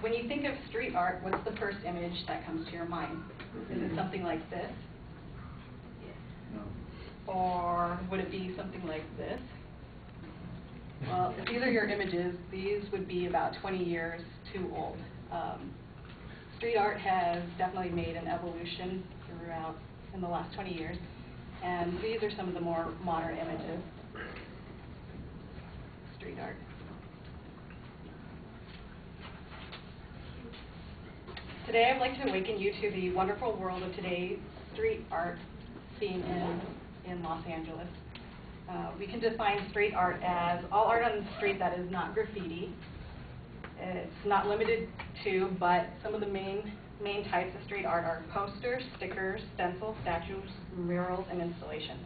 when you think of street art, what's the first image that comes to your mind? Is it something like this? No. Or would it be something like this? Well, if these are your images, these would be about 20 years too old. Street art has definitely made an evolution throughout in the last 20 years, and these are some of the more modern images. Street art. Today I'd like to awaken you to the wonderful world of today's street art scene in Los Angeles. We can define street art as all art on the street that is not graffiti. It's not limited to, but some of the main types of street art are posters, stickers, stencils, statues, murals, and installations.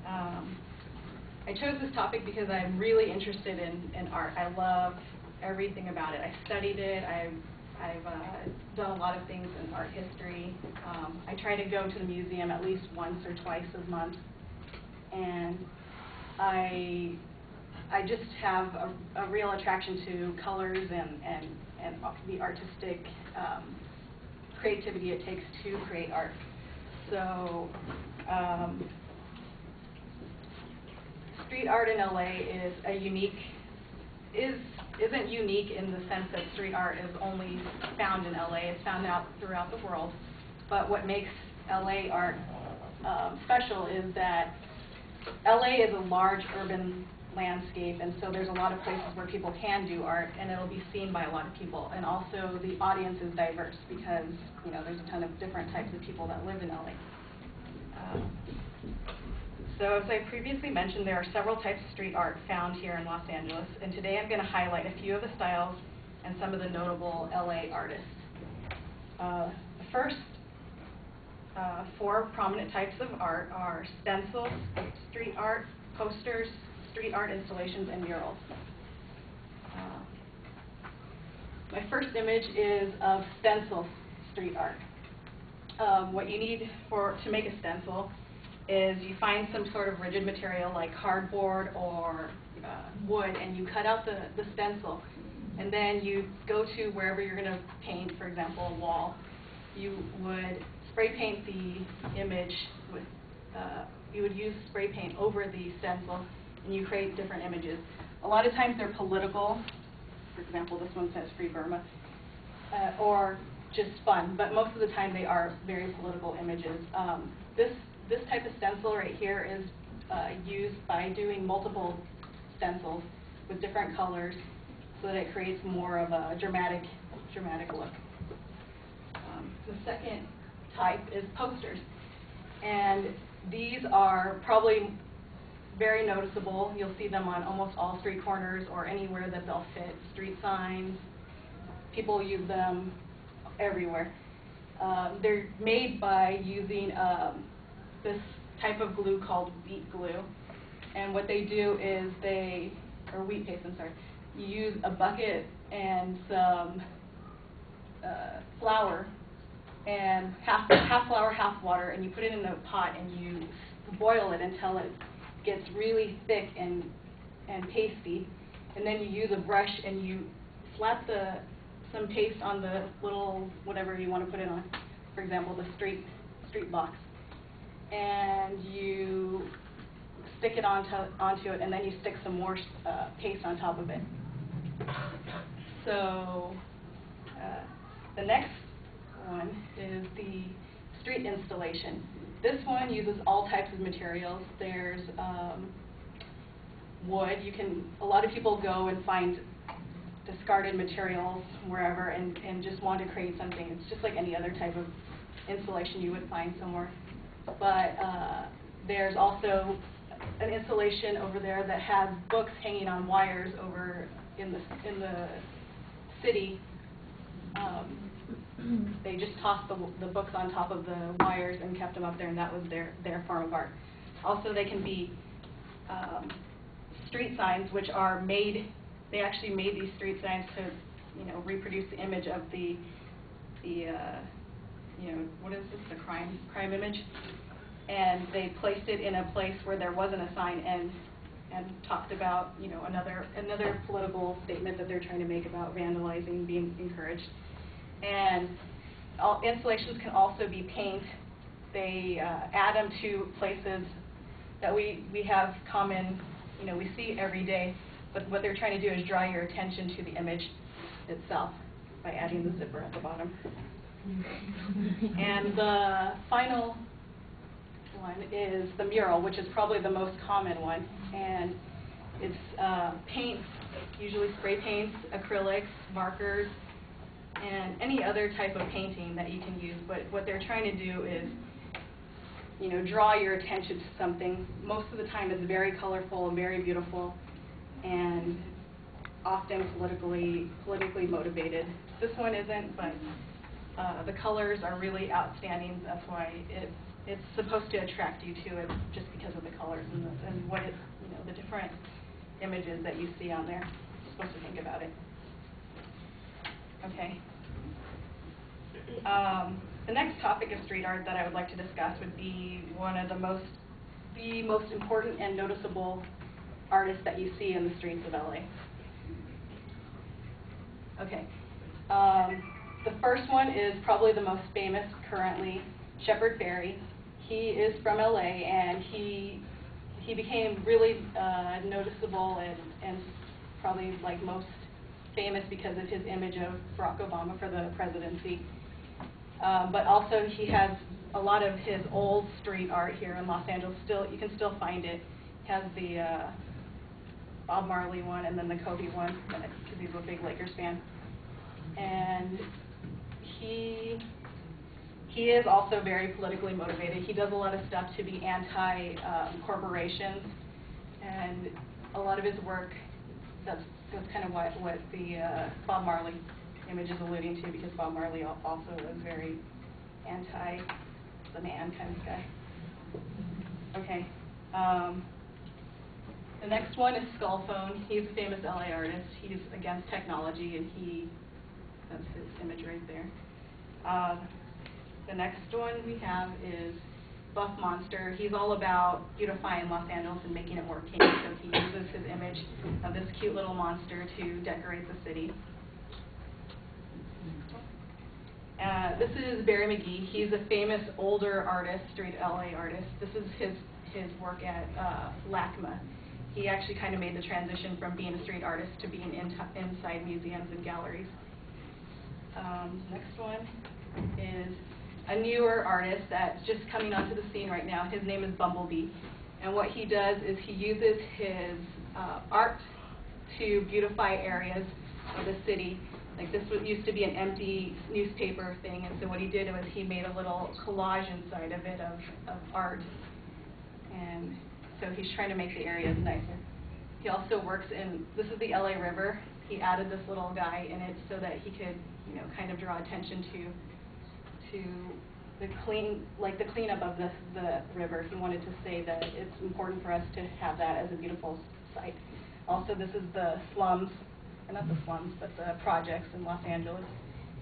I chose this topic because I'm really interested in art. I love everything about it. I studied it. I've done a lot of things in art history. I try to go to the museum at least once or twice a month, and I just have a real attraction to colors and the artistic creativity it takes to create art. So street art in LA isn't unique in the sense that street art is only found in LA. It's found out throughout the world. But what makes LA art special is that LA is a large urban landscape, and so there's a lot of places where people can do art, and it'll be seen by a lot of people. And also the audience is diverse because there's a ton of different types of people that live in LA. So as I previously mentioned, there are several types of street art found here in Los Angeles, and today I'm going to highlight a few of the styles and some of the notable LA artists. The first four prominent types of art are stencils, street art, posters, street art installations, and murals. My first image is of stencil street art. What you need to make a stencil is you find some sort of rigid material like cardboard or wood, and you cut out the stencil, and then you go to wherever you're going to paint, for example, a wall. You would spray paint the image with, you would use spray paint over the stencil, and you create different images. A lot of times they're political. For example, this one says Free Burma, or just fun, but most of the time they are very political images. This type of stencil right here is used by doing multiple stencils with different colors so that it creates more of a dramatic look. The second type is posters, and these are probably very noticeable. You'll see them on almost all street corners or anywhere that they'll fit. Street signs, people use them everywhere. They're made by using this type of glue called wheat glue, and what they do is or wheat paste, I'm sorry. You use a bucket and some flour, and half flour, half water, and you put it in a pot and you boil it until it gets really thick and pasty, and then you use a brush and you slap some paste on the little whatever you want to put it on, for example the street box, and you stick it onto it, and then you stick some more paste on top of it. So the next one is the street installation. This one uses all types of materials. There's wood. A lot of people go and find discarded materials wherever and just want to create something. It's just like any other type of installation you would find somewhere. But there's also an installation over there that has books hanging on wires over in the city. They just tossed the books on top of the wires and kept them up there, and that was their form of art. Also, they can be street signs, which are made. They actually made these street signs to, reproduce the image of the what is this? The crime image, and they placed it in a place where there wasn't a sign, and and talked about, you know, another political statement that they're trying to make about vandalizing being encouraged. And installations can also be paint. They add them to places that we have common, you know, we see every day, but what they're trying to do is draw your attention to the image itself by adding the zipper at the bottom. And the final one is the mural, which is probably the most common one, and it's paints, usually spray paints, acrylics, markers, and any other type of painting that you can use. But what they're trying to do is, you know, draw your attention to something. Most of the time it's very colorful and very beautiful, and often politically motivated. This one isn't, but the colors are really outstanding. That's why it's supposed to attract you to it, just because of the colors and what it, you know, the different images that you see on there. You're supposed to think about it. Okay. The next topic of street art that I would like to discuss would be one of the most important and noticeable artists that you see in the streets of LA. Okay. The first one is probably the most famous currently, Shepard Fairey. He is from LA, and he became really noticeable and probably like most famous because of his image of Barack Obama for the presidency. But also he has a lot of his old street art here in Los Angeles. You can still find it. He has the Bob Marley one and then the Kobe one, because he's a big Lakers fan. And he is also very politically motivated. He does a lot of stuff to be anti-corporations, and a lot of his work, that's kind of what the Bob Marley image is alluding to, because Bob Marley also was very anti-the-man kind of guy. Okay. The next one is Skullphone. He's a famous LA artist. He's against technology, and that's his image right there. The next one we have is Buff Monster. He's all about beautifying Los Angeles and making it more pink, so he uses his image of this cute little monster to decorate the city. This is Barry McGee. He's a famous older artist, street LA artist. This is his work at LACMA. He actually kind of made the transition from being a street artist to being inside museums and galleries. Next one is a newer artist that's just coming onto the scene right now. His name is Bumblebee. And what he does is he uses his art to beautify areas of the city. Like this used to be an empty newspaper thing, and so what he did was he made a little collage inside of it of art. And so he's trying to make the areas nicer. He also works in, this is the LA River. He added this little guy in it so that he could, you know, kind of draw attention to the cleanup of the river. He wanted to say that it's important for us to have that as a beautiful site. Also, this is the slums, and not the slums, but the projects in Los Angeles.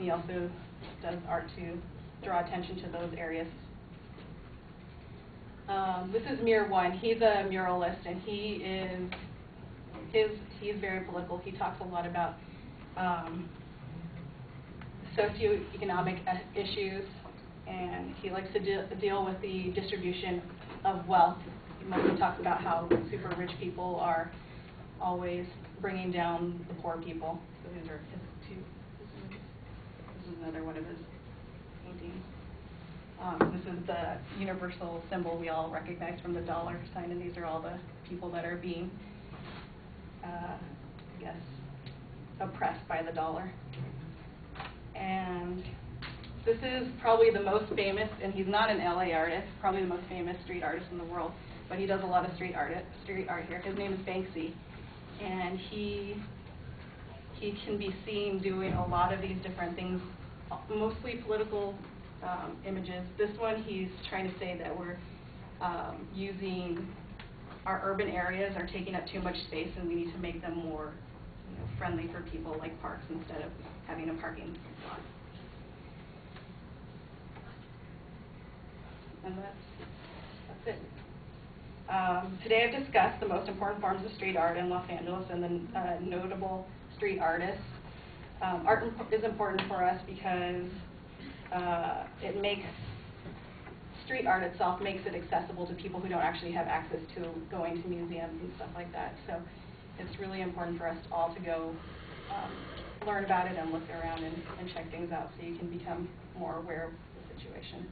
He also does art to draw attention to those areas. This is Mir One. He's a muralist, and he's very political. He talks a lot about socioeconomic issues, and he likes to deal with the distribution of wealth. He mostly talks about how super rich people are always bringing down the poor people. So these are his two. This is another one of his paintings. This is the universal symbol we all recognize from the dollar sign, and these are all the people that are being, I guess, oppressed by the dollar. And this is probably the most famous, and he's not an LA artist, probably the most famous street artist in the world, but he does a lot of street art here. His name is Banksy, and he can be seen doing a lot of these different things, mostly political images. This one, he's trying to say that we're using our urban areas are taking up too much space, and we need to make them more, you know, friendly for people, like parks, instead of having a parking lot. And that's it. Today I've discussed the most important forms of street art in Los Angeles and the notable street artists. Art is important for us because it makes street art itself makes it accessible to people who don't actually have access to going to museums and stuff like that. So it's really important for us all to go learn about it and look around and check things out so you can become more aware of the situation.